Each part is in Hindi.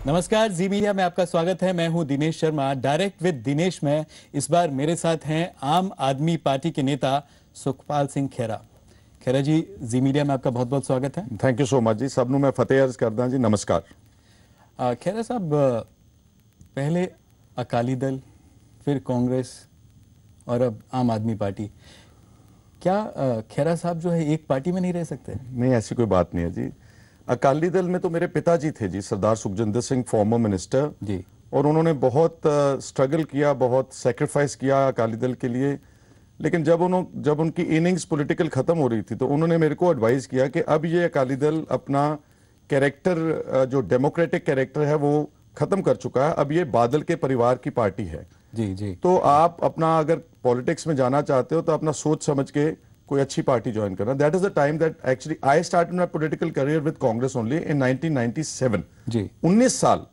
नमस्कार, जी मीडिया में आपका स्वागत है। मैं हूं दिनेश शर्मा। डायरेक्ट विद दिनेश में इस बार मेरे साथ हैं आम आदमी पार्टी के नेता सुखपाल सिंह खेरा। खेरा जी, जी मीडिया में आपका बहुत बहुत स्वागत है। थैंक यू सो मच जी। सबनों मैं फतेह अर्ज करदा जी, नमस्कार। खेरा साहब, पहले अकाली दल, फिर कांग्रेस और अब आम आदमी पार्टी। क्या खेरा साहब जो है एक पार्टी में नहीं रह सकते? नहीं, ऐसी कोई बात नहीं है जी। अकाली दल में तो मेरे पिताजी थे जी, सरदार सुखजिंदर सिंह, फॉर्मर मिनिस्टर जी, और उन्होंने बहुत स्ट्रगल किया, बहुत सेक्रीफाइस किया अकाली दल के लिए। लेकिन जब उनकी इनिंग्स पॉलिटिकल खत्म हो रही थी तो उन्होंने मेरे को एडवाइस किया कि अब ये अकाली दल अपना कैरेक्टर, जो डेमोक्रेटिक कैरेक्टर है वो खत्म कर चुका है, अब ये बादल के परिवार की पार्टी है। जी जी। तो आप अपना अगर पॉलिटिक्स में जाना चाहते हो तो अपना सोच समझ के कोई अच्छी पार्टी ज्वाइन करना। That is the time that actually I started my political career with Congress only in 1997। जी, 19 साल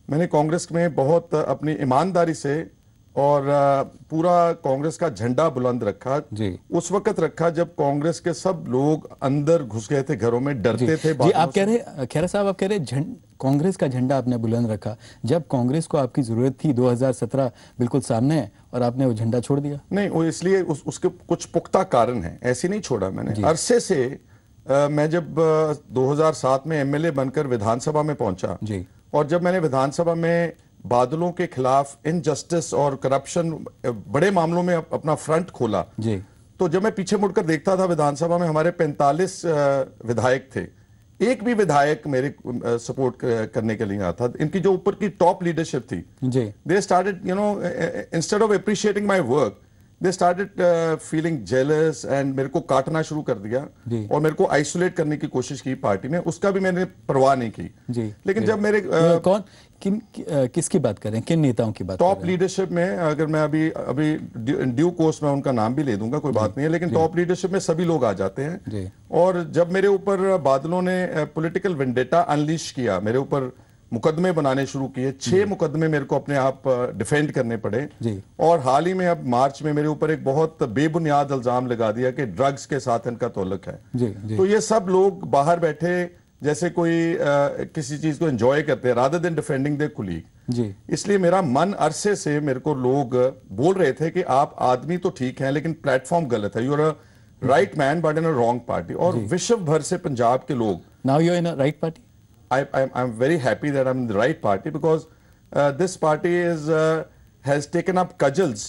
मैंने कांग्रेस में बहुत अपनी ईमानदारी से और पूरा कांग्रेस का झंडा बुलंद रखा जी। उस वक्त रखा जब कांग्रेस के सब लोग अंदर घुस गए थे, घरों में डरते थे। जी, आप कह रहे, खेरा साहब आप कह रहे कांग्रेस का झंडा आपने बुलंद रखा। जब कांग्रेस को आपकी जरूरत थी 2017 बिल्कुल सामने है और आपने वो झंडा छोड़ दिया। नहीं, वो इसलिए उसके कुछ पुख्ता कारण हैं, ऐसे नहीं छोड़ा मैंने। अरसे से मैं जब 2007 में एमएलए बनकर विधानसभा में पहुंचा जी, और जब मैंने विधानसभा में बादलों के खिलाफ इनजस्टिस और करप्शन बड़े मामलों में अपना फ्रंट खोला जी, तो जब मैं पीछे मुड़कर देखता था विधानसभा में हमारे 45 विधायक थे, एक भी विधायक मेरे सपोर्ट करने के लिए नहीं आता। इनकी जो ऊपर की टॉप लीडरशिप थी, जी, they started instead of appreciating my work they started feeling jealous and मेरे को काटना शुरू कर दिया और मेरे को आइसोलेट करने की कोशिश की पार्टी में। उसका भी मैंने परवाह नहीं की जी। लेकिन जब मेरे किसकी बात कर रहे हैं, किन नेताओं की बात कर टॉप रहे हैं? लीडरशिप में, अगर मैं अभी ड्यू कोर्स में उनका नाम भी ले दूंगा, कोई बात नहीं है, लेकिन टॉप लीडरशिप में सभी लोग आ जाते हैं। जी। और जब मेरे ऊपर बादलों ने पॉलिटिकल वेंडेटा अनलीश किया, मेरे ऊपर मुकदमे बनाने शुरू किए, 6 मुकदमे मेरे को अपने आप डिफेंड करने पड़े। जी। और हाल ही में अब मार्च में मेरे ऊपर एक बहुत बेबुनियाद इल्जाम लगा दिया कि ड्रग्स के साथ इनका ताल्लुक है। जी, जी। तो ये सब लोग बाहर बैठे जैसे कोई किसी चीज को एंजॉय करते हैं rather than defending their colleague. जी। इसलिए मेरा मन अरसे से मेरे को लोग बोल रहे थे कि आप आदमी तो ठीक हैं लेकिन प्लेटफॉर्म गलत है, you are a right man but in a wrong party. और विश्व भर से पंजाब के लोग, now you are in a right party. I'm very happy that I'm in the right party because this party has taken up cudgels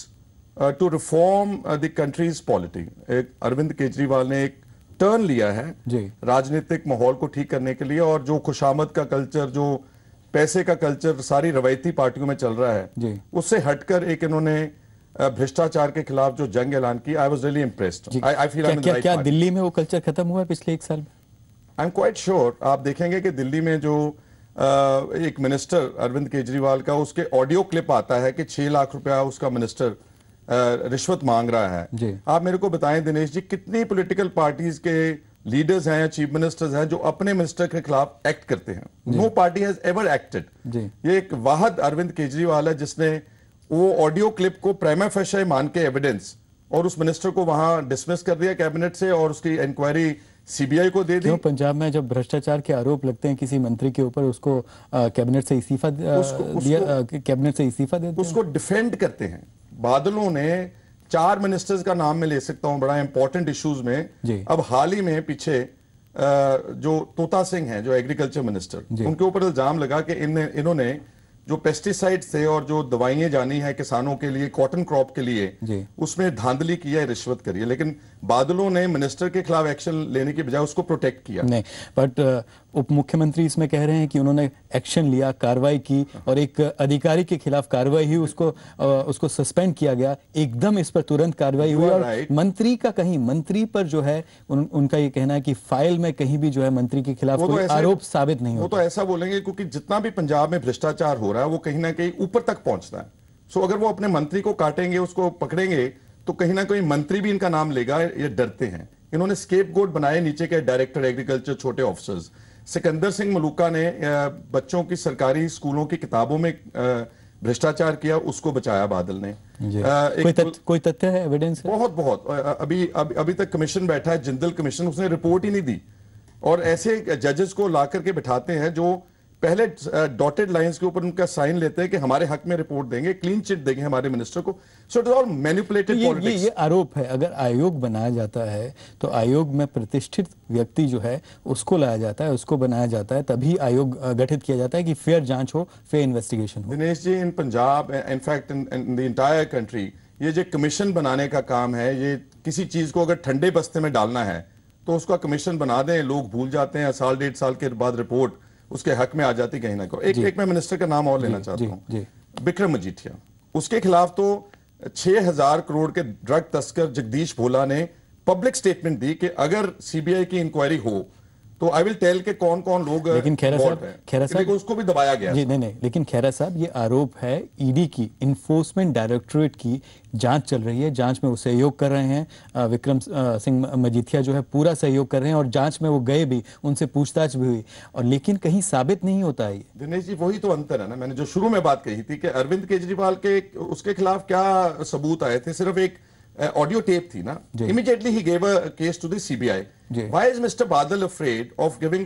to reform the country's polity. Arvind Kejriwal ने एक टर्न लिया है राजनीतिक माहौल को ठीक करने के लिए, और जो खुशामद का कल्चर, जो पैसे का कल्चर सारी रवायती पार्टियों में चल रहा है, उससे हटकर एक इन्होंने भ्रष्टाचार के खिलाफ जो जंग ऐलान की, I was really impressed. I feel क्या दिल्ली में वो कल्चर खत्म हुआ है पिछले 1 साल में? I am quite sure. आप देखेंगे कि दिल्ली में जो एक मिनिस्टर अरविंद केजरीवाल का, उसके ऑडियो क्लिप आता है कि 6 लाख रुपया उसका मिनिस्टर रिश्वत मांग रहा है। आप मेरे को बताएं दिनेश जी, कितनी पॉलिटिकल पार्टीज के लीडर्स हैं या चीफ मिनिस्टर्स हैं जो अपने मिनिस्टर के खिलाफ एक्ट करते हैं? No party has ever acted. ये एक वाहद अरविंद केजरीवाल है जिसने वो ऑडियो क्लिप को प्राइमा फेशी मान के एविडेंस और उस मिनिस्टर को वहां डिसमिस कर दिया कैबिनेट से और उसकी इंक्वायरी सीबीआई को दे दी। क्यों पंजाब में जब भ्रष्टाचार के आरोप लगते हैं किसी मंत्री के ऊपर, उसको कैबिनेट से इस्तीफा कैबिनेट से इस्तीफा देते हैं, उसको डिफेंड करते हैं। बादलों ने 4 मिनिस्टर्स का नाम मैं ले सकता हूं बड़ा इंपॉर्टेंट इश्यूज में। अब हाल ही में पीछे जो तोता सिंह हैं, जो एग्रीकल्चर मिनिस्टर, उनके ऊपर इल्जाम लगा कि इन्होंने जो पेस्टिसाइड्स थे और जो दवाइयां जानी है किसानों के लिए कॉटन क्रॉप के लिए, उसमें धांधली की है, रिश्वत करी है। लेकिन बादलों ने मिनिस्टर के खिलाफ एक्शन लेने की बजाय उसको प्रोटेक्ट किया। नहीं, बट उप मुख्यमंत्री इसमें कह रहे हैं कि उन्होंने एक्शन लिया, कार्रवाई की और एक अधिकारी के खिलाफ कार्रवाई हुई, उसको सस्पेंड किया गया। एकदम इस पर तुरंत कार्रवाई हुई और मंत्री का कहीं, मंत्री पर जो है उनका ये कहना है कि फाइल में कहीं भी जो है मंत्री के खिलाफ कोई आरोप साबित नहीं होता। वो तो ऐसा बोलेंगे क्योंकि जितना भी पंजाब में भ्रष्टाचार हो रहा है वो कहीं ना कहीं ऊपर तक पहुंचता है। सो अगर वो अपने मंत्री को काटेंगे, उसको पकड़ेंगे, तो कहीं ना कहीं मंत्री भी इनका नाम लेगा। ये डरते हैं। इन्होंने स्केपगोट बनाए नीचे के डायरेक्टर एग्रीकल्चर, छोटे ऑफिसर्स। सिकंदर सिंह मलूका ने बच्चों की सरकारी स्कूलों की किताबों में भ्रष्टाचार किया, उसको बचाया बादल ने। कोई तथ्य है, एविडेंस है? बहुत अभी तक कमीशन बैठा है, जिंदल कमीशन, उसने रिपोर्ट ही नहीं दी। और ऐसे जजेस को ला करके बिठाते हैं जो पहले डॉटेड लाइंस के ऊपर उनका साइन लेते हैं कि हमारे हक में रिपोर्ट देंगे, क्लीन चिट देंगे हमारे मिनिस्टर को। So it is all manipulated politics. ये आरोप है। अगर आयोग बनाया जाता है तो आयोग में प्रतिष्ठित व्यक्ति जो है उसको लाया जाता है, उसको बनाया जाता है, तभी आयोग गठित किया जाता है कि फेयर जांच हो, फेयर इन्वेस्टिगेशन हो। Dinesh ji, in Punjab, in fact in the entire country, ये जो कमीशन बनाने का काम है, ये किसी चीज को अगर ठंडे बस्ते में डालना है तो उसका कमीशन बना दें, लोग भूल जाते हैं, साल 1.5 साल के बाद रिपोर्ट उसके हक में आ जाती कहीं ना कहीं। एक मैं मिनिस्टर का नाम और लेना चाहता हूं, बिक्रम मजीठिया। उसके खिलाफ तो 6,000 करोड़ के ड्रग तस्कर जगदीश भोला ने पब्लिक स्टेटमेंट दी कि अगर सीबीआई की इंक्वायरी हो तो आई विल टेल के कौन कौन लोग। लेकिन खैरा साहब उसको भी दबाया गया जी। नहीं, लेकिन खैरा साहब, ये आरोप है ईडी की, इन्फोर्समेंट डायरेक्टोरेट की जांच चल रही है, जांच में वो सहयोग कर रहे हैं। विक्रम सिंह मजीठिया जो है पूरा सहयोग कर रहे हैं और जांच में वो गए भी, उनसे पूछताछ भी हुई, और लेकिन कहीं साबित नहीं होता है। दिनेश जी, वही तो अंतर है ना। मैंने जो शुरू में बात कही थी कि अरविंद केजरीवाल के उसके खिलाफ क्या सबूत आए थे, सिर्फ एक ऑडियो टेप थी ना। इमीडिएटली ही gave a case to the CBI. Why is Mr. Badal afraid of giving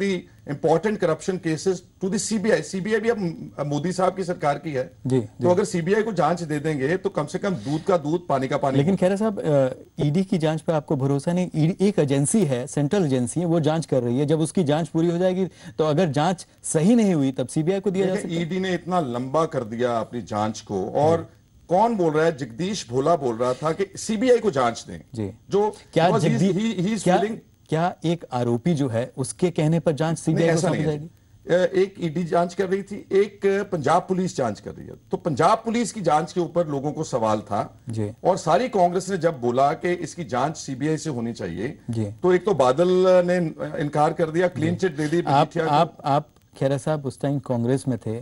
the important corruption cases to the CBI? CBI भी अब मोदी साहब की सरकार की है तो अगर सीबीआई को जांच दे देंगे तो कम से कम दूध का दूध, पानी का पानी। लेकिन खैरा साहब, ईडी की जांच पे आपको भरोसा नहीं? ईडी एक एजेंसी है, सेंट्रल एजेंसी है, वो जांच कर रही है। जब उसकी जांच पूरी हो जाएगी तो अगर जांच सही नहीं हुई तब सीबीआई को दिया जा सकता है। ईडी ने इतना लंबा कर दिया अपनी जांच को, और कौन बोल रहा है? जगदीश भोला बोल रहा था कि सीबीआई को जांच दें जी। जो क्या एक आरोपी जो है उसके कहने पर जांच सीबीआई को सौंपी जाएगी? एक ईडी जांच कर रही थी, एक पंजाब पुलिस जांच कर रही है। तो पंजाब पुलिस की जांच के ऊपर लोगों को सवाल था जी। और सारी कांग्रेस ने जब बोला कि इसकी जांच सीबीआई से होनी चाहिए जी। तो एक तो बादल ने इनकार कर दिया, क्लीन चिट दे दी। आप खैरा साहब उस टाइम कांग्रेस में थे।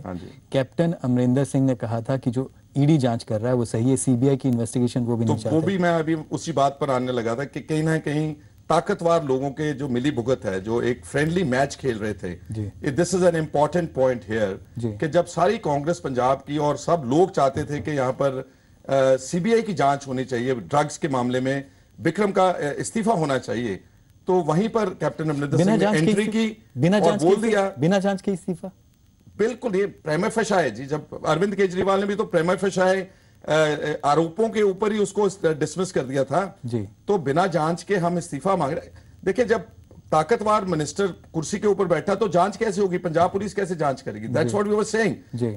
कैप्टन अमरिंदर सिंह ने कहा था कि जो ईडी जांच कर रहा है वो सही है, सीबीआई की इन्वेस्टिगेशन वो भी नहीं चाहते। वो भी मैं अभी उसी बात पर आने लगा था कि कहीं ना कहीं ताकतवर लोगों के जो मिली भुगत है, जो एक फ्रेंडली मैच खेल रहे थे। This is an important point here कि जब सारी कांग्रेस पंजाब की और सब लोग चाहते थे कि यहाँ पर सीबीआई की जांच होनी चाहिए, ड्रग्स के मामले में बिक्रम का इस्तीफा होना चाहिए, तो वहीं पर कैप्टन अमरिंदर सिंह ने एंट्री की, बिना जांच के इस्तीफा। बिल्कुल, ये प्रेमा फेशा है जी। जब अरविंद केजरीवाल ने भी तो प्रेमा फेशा है आरोपों के ऊपर ही उसको डिसमिस कर दिया था जी। तो बिना जांच के हम इस्तीफा मांग रहे। देखिए, जब ताकतवर मिनिस्टर कुर्सी के ऊपर बैठा तो जांच कैसे होगी? पंजाब पुलिस कैसे जांच करेगी? That's what we were saying.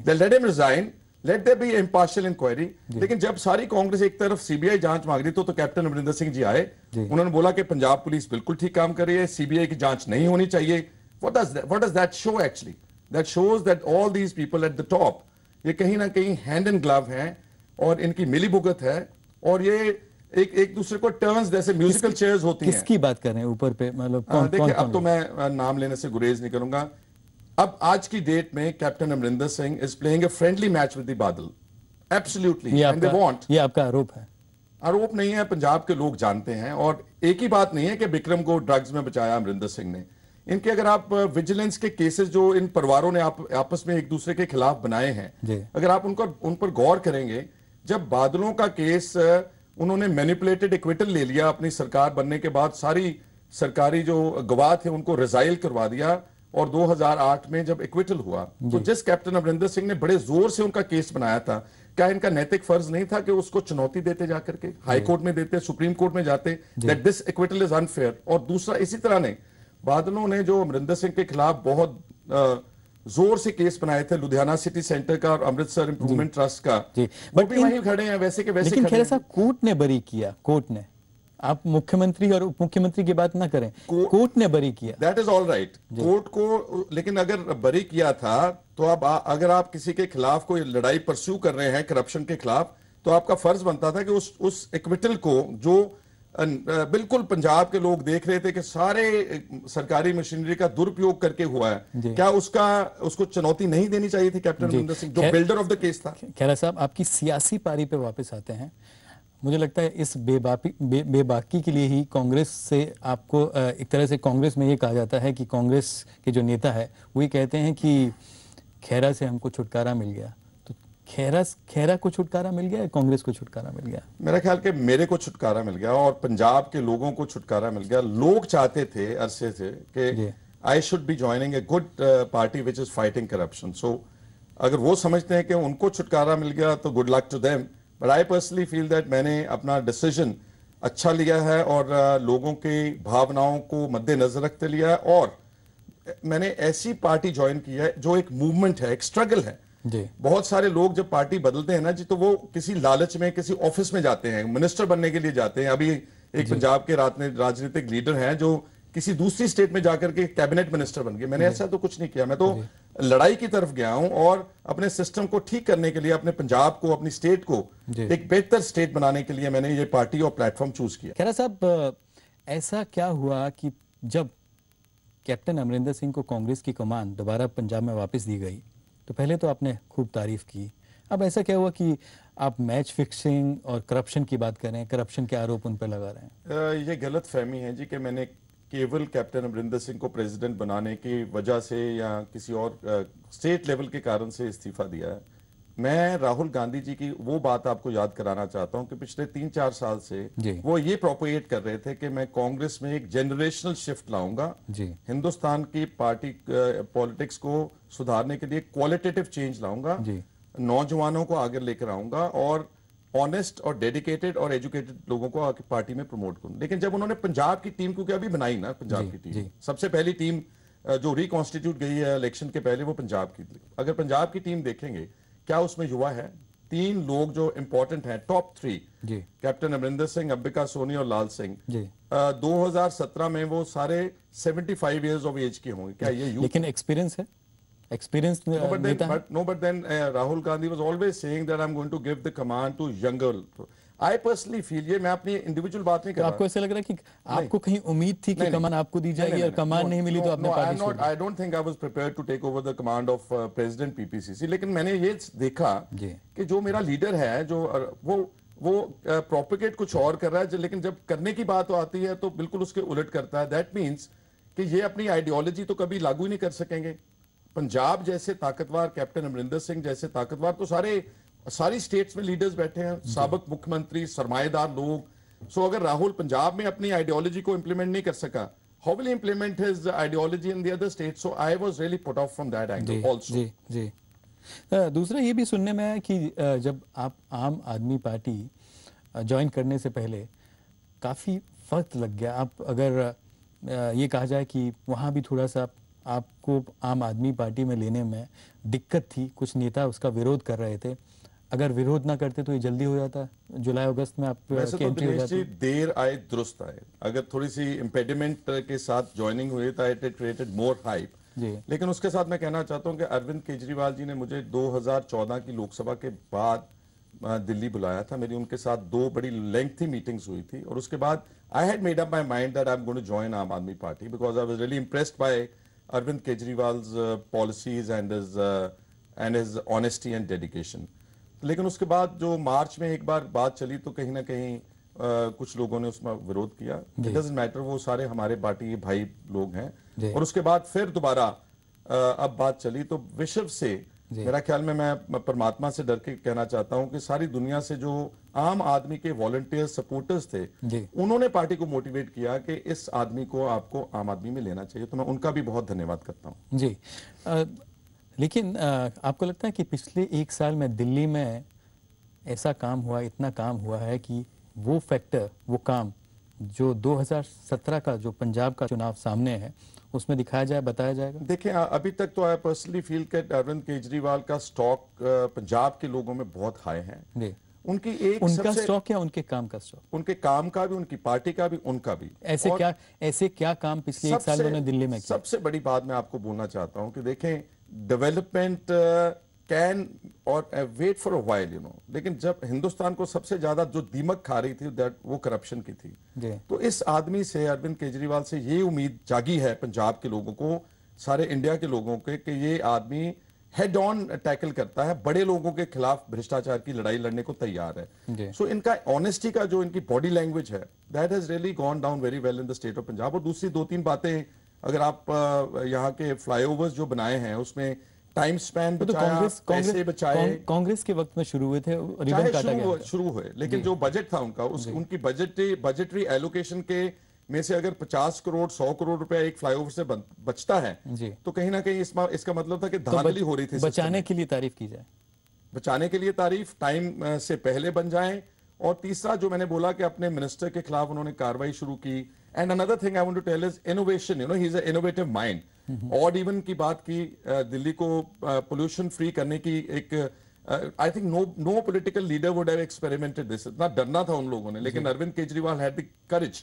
Let him resign, let there be impartial inquiry. लेकिन जब सारी कांग्रेस एक तरफ सीबीआई जांच मांग रही तो कैप्टन अमरिंदर सिंह जी आए, उन्होंने बोला कि पंजाब पुलिस बिल्कुल ठीक काम कर रही है, सीबीआई की जांच नहीं होनी चाहिए। What does that show actually? That shows that all these people at the top, ये कहीं ना कहीं हैंड एंड ग्लव हैं और इनकी मिलीभुगत है, और ये एक दूसरे को टर्न्स जैसे म्यूजिकल चेयर्स होती हैं। किसकी बात कर रहे हैं ऊपर पे? मतलब देखिए, अब तो मैं नाम लेने से गुरेज नहीं करूंगा। अब आज की डेट में captain Amarinder Singh is playing a friendly match with the बादल, एब्सोल्युटली, एंड दे वांट। ये आपका आरोप है? आरोप नहीं है, पंजाब के लोग जानते हैं। और एक ही बात नहीं है कि बिक्रम को ड्रग्स में बचाया अमरिंदर सिंह ने। इनके अगर आप विजिलेंस के केसेस जो इन परिवारों ने आपस में एक दूसरे के खिलाफ बनाए हैं, अगर आप उन पर गौर करेंगे, जब बादलों का केस उन्होंने मैनिपुलेटेड इक्विटल ले लिया अपनी सरकार बनने के बाद, सारी सरकारी जो गवाह थे उनको रिजाइल करवा दिया, और 2008 में जब इक्विटल हुआ तो जिस कैप्टन अमरिंदर सिंह ने बड़े जोर से उनका केस बनाया था, क्या इनका नैतिक फर्ज नहीं था कि उसको चुनौती देते जाकर के हाई कोर्ट में देते, सुप्रीम कोर्ट में जाते, that this acquittal is unfair? और दूसरा, इसी तरह ने बादलों ने जो अमरिंदर सिंह के खिलाफ बहुत जोर से केस बनाए थे, लुधियाना सिटी सेंटर का और अमृतसर इंप्रूवमेंट ट्रस्ट का, वो भी वहीं खड़े हैं वैसे के वैसे। लेकिन खैर साहब, कोर्ट ने बरी किया, कोर्ट ने। आप मुख्यमंत्री और उप मुख्यमंत्री की बात ना करें, कोर्ट ने बरी किया। That is all right, court को। लेकिन अगर बरी किया था तो अब अगर आप किसी के खिलाफ कोई लड़ाई परस्यू कर रहे हैं करप्शन के खिलाफ, तो आपका फर्ज बनता था कि उस इक्विटल को, जो बिल्कुल पंजाब के लोग देख रहे थे कि सारे सरकारी मशीनरी का दुरुपयोग करके हुआ है, क्या उसको चुनौती नहीं देनी चाहिए थी कैप्टन अमरिंदर सिंह, जो बिल्डर ऑफ द केस था? खैरा साहब, आपकी सियासी पारी पे वापस आते हैं। मुझे लगता है इस बेबाकी के लिए ही कांग्रेस से आपको एक तरह से कांग्रेस में ये कहा जाता है कि कांग्रेस के जो नेता है वो ये कहते हैं कि खैरा से हमको छुटकारा मिल गया। तो खैरा को छुटकारा मिल गया, कांग्रेस को छुटकारा मिल गया? मेरा ख्याल कि मेरे को छुटकारा मिल गया और पंजाब के लोगों को छुटकारा मिल गया। लोग चाहते थे, अरसे से, कि I should be joining a good party which is fighting corruption. So अगर वो समझते हैं कि उनको छुटकारा मिल गया तो good luck to them, but I personally feel that मैंने अपना डिसीजन अच्छा लिया है और लोगों की भावनाओं को मद्देनजर रखते लिया है, और मैंने ऐसी पार्टी ज्वाइन की है जो एक मूवमेंट है, एक स्ट्रगल है जी। बहुत सारे लोग जब पार्टी बदलते हैं ना जी, तो वो किसी लालच में किसी ऑफिस में जाते हैं, मिनिस्टर बनने के लिए जाते हैं। अभी एक पंजाब के राजनीतिक लीडर हैं जो किसी दूसरी स्टेट में जाकर के कैबिनेट मिनिस्टर बन गए। मैंने ऐसा तो कुछ नहीं किया, मैं तो लड़ाई की तरफ गया हूं और अपने सिस्टम को ठीक करने के लिए, अपने पंजाब को, अपनी स्टेट को एक बेहतर स्टेट बनाने के लिए मैंने ये पार्टी और प्लेटफॉर्म चूज किया। खैरा साहब, ऐसा क्या हुआ कि जब कैप्टन अमरिंदर सिंह को कांग्रेस की कमान दोबारा पंजाब में वापस दी गई तो पहले तो आपने खूब तारीफ की, अब ऐसा क्या हुआ कि आप मैच फिक्सिंग और करप्शन की बात कर रहे हैं, करप्शन के आरोप उन पर लगा रहे हैं? ये गलत फहमी है जी कि मैंने केवल कैप्टन अमरिंदर सिंह को प्रेसिडेंट बनाने की वजह से या किसी और स्टेट लेवल के कारण से इस्तीफा दिया है। मैं राहुल गांधी जी की वो बात आपको याद कराना चाहता हूं कि पिछले 3-4 साल से वो ये प्रोपोगेट कर रहे थे कि मैं कांग्रेस में एक जनरेशनल शिफ्ट लाऊंगा, हिंदुस्तान की पार्टी पॉलिटिक्स को सुधारने के लिए क्वालिटेटिव चेंज लाऊंगा, नौजवानों को आगे लेकर आऊंगा और ऑनेस्ट और डेडिकेटेड और एजुकेटेड लोगों को आके पार्टी में प्रमोट करूं। लेकिन जब उन्होंने पंजाब की टीम, क्योंकि अभी बनाई ना पंजाब की टीम, सबसे पहली टीम जो रिकॉन्स्टिट्यूट गई है इलेक्शन के पहले, वो पंजाब की। अगर पंजाब की टीम देखेंगे, क्या उसमें युवा है? 3 लोग जो इंपॉर्टेंट हैं, टॉप 3, कैप्टन अमरिंदर सिंह, अंबिका सोनी और लाल सिंह। 2017 में वो सारे 75 ईयर्स ऑफ एज के होंगे। क्या ये यूथ? लेकिन एक्सपीरियंस है, experience but then Rahul Gandhi was always saying that I'm going to give the command to younger. I personally feel, ये मैं अपनी इंडिविजुअल बात नहीं कर रहा। आपको ऐसा लग रहा है कि आपको कहीं उम्मीद थी कि कमान आपको दी जाएगी और कमान नहीं मिली तो आपने पार्टी छोड़ दी? I don't think I was prepared to take over the command of President PPCC। लेकिन मैंने ये देखा कि जो मेरा लीडर है, जो वो प्रोपेगेट कुछ और कर रहा है, लेकिन जब करने की बात आती है तो बिल्कुल उसके उलट करता है। दैट मीन्स कि ये अपनी आइडियोलॉजी तो कभी लागू ही नहीं कर सकेंगे। पंजाब जैसे ताकतवर, कैप्टन अमरिंदर सिंह जैसे ताकतवर तो सारी स्टेट्स में लीडर्स बैठे हैं, साबिक मुख्यमंत्री, सरमाएदार लोग। सो अगर राहुल पंजाब में अपनी आइडियोलॉजी को इंप्लीमेंट नहीं कर सका, how will implement his ideology in the other state? So I was really put off from that angle also. जी। दूसरा ये भी सुनने में आया कि जब आप आम आदमी पार्टी ज्वाइन करने से पहले काफी वक्त लग गया। आप अगर ये कहा जाए कि वहां भी थोड़ा सा आपको आम आदमी पार्टी में लेने में दिक्कत थी, कुछ नेता उसका विरोध कर रहे थे। अगर विरोध ना करते तो ये जल्दी हो जाता, जुलाई अगस्त में आप वैसे तो दिनेश जी देर आए दुरुस्त आए। अगर थोड़ी सी इम्पेडिमेंट के साथ ज्वाइनिंग हुई तो इट क्रिएटेड मोर हाइप। लेकिन उसके साथ मैं कहना चाहता हूं कि अरविंद केजरीवाल जी ने मुझे 2014 की लोकसभा के बाद दिल्ली बुलाया था। मेरी उनके साथ 2 बड़ी लेंथी मीटिंग्स हुई थी और उसके बाद I had made up my mind that I am going to join Aam Aadmi Party because I was really impressed by Arvind Kejriwal's policies and his honesty and dedication। लेकिन उसके बाद जो मार्च में एक बार बात चली तो कहीं ना कहीं कुछ लोगों ने उसमें विरोध किया। It doesn't matter, वो सारे हमारे पार्टी के भाई लोग हैं। और उसके बाद फिर दोबारा अब बात चली तो विश्व से, मेरा ख्याल में मैं परमात्मा से डर के कहना चाहता हूं कि सारी दुनिया से जो आम आदमी के वॉलंटियर्स, सपोर्टर्स थे, उन्होंने पार्टी को मोटिवेट किया कि इस आदमी को आपको आम आदमी में लेना चाहिए। तो मैं उनका भी बहुत धन्यवाद करता हूं। जी। लेकिन आपको लगता है कि पिछले 1 साल में दिल्ली में ऐसा काम हुआ, इतना काम हुआ है कि वो फैक्टर, वो काम जो 2017 का जो पंजाब का चुनाव सामने है उसमें दिखाया जाए, बताया जाएगा? देखिए, अभी तक तो आई पर्सनली फील कि अरविंद केजरीवाल का स्टॉक पंजाब के लोगों में बहुत हाई है। उनका स्टॉक या उनके काम का स्टॉक? उनके काम का भी, उनकी पार्टी का भी, उनका भी। ऐसे क्या काम पिछले 1 साल में दिल्ली में किया? सबसे बड़ी बात मैं आपको बोलना चाहता हूं कि देखें, डेवलपमेंट कैन और wait for a while, you know, लेकिन जब हिंदुस्तान को सबसे ज्यादा जो दीमक खा रही थी दैट वो करप्शन की थी। तो इस आदमी से, अरविंद केजरीवाल से ये उम्मीद जागी है पंजाब के लोगों को, सारे इंडिया के लोगों के, कि ये आदमी हेड ऑन टैकल करता है, बड़े लोगों के खिलाफ भ्रष्टाचार की लड़ाई लड़ने को तैयार है। सो इनका ऑनेस्टी का जो इनकी बॉडी लैंग्वेज है, that has really gone down very well in the state of Punjab. और दूसरी 2-3 बातें, अगर आप यहाँ के फ्लाईओवर्स जो बनाए हैं उसमें टाइम स्पैन बचाया, पैसे बचाए। कांग्रेस के वक्त में शुरू हुए थे, रिबन काटा गया, शुरू हुए, लेकिन जो बजट था उनका, उनकी बजटरी एलोकेशन के में से अगर 50 करोड़ 100 करोड़ रुपया एक फ्लाईओवर से बचता है तो कहीं ना कहीं इसका मतलब था कि धांधली हो रही थी। बचाने के लिए तारीफ की जाए, बचाने के लिए तारीफ, टाइम से पहले बन जाए। और तीसरा जो मैंने बोला कि अपने मिनिस्टर के खिलाफ उन्होंने कार्रवाई शुरू की। And another thing I want to tell is innovation, he is a innovative mind. Odd even की बात की, दिल्ली को पोल्यूशन फ्री करने की एक, I think no political leader would have experimented this. इतना डरना था उन लोगों ने, लेकिन Arvind Kejriwal had the courage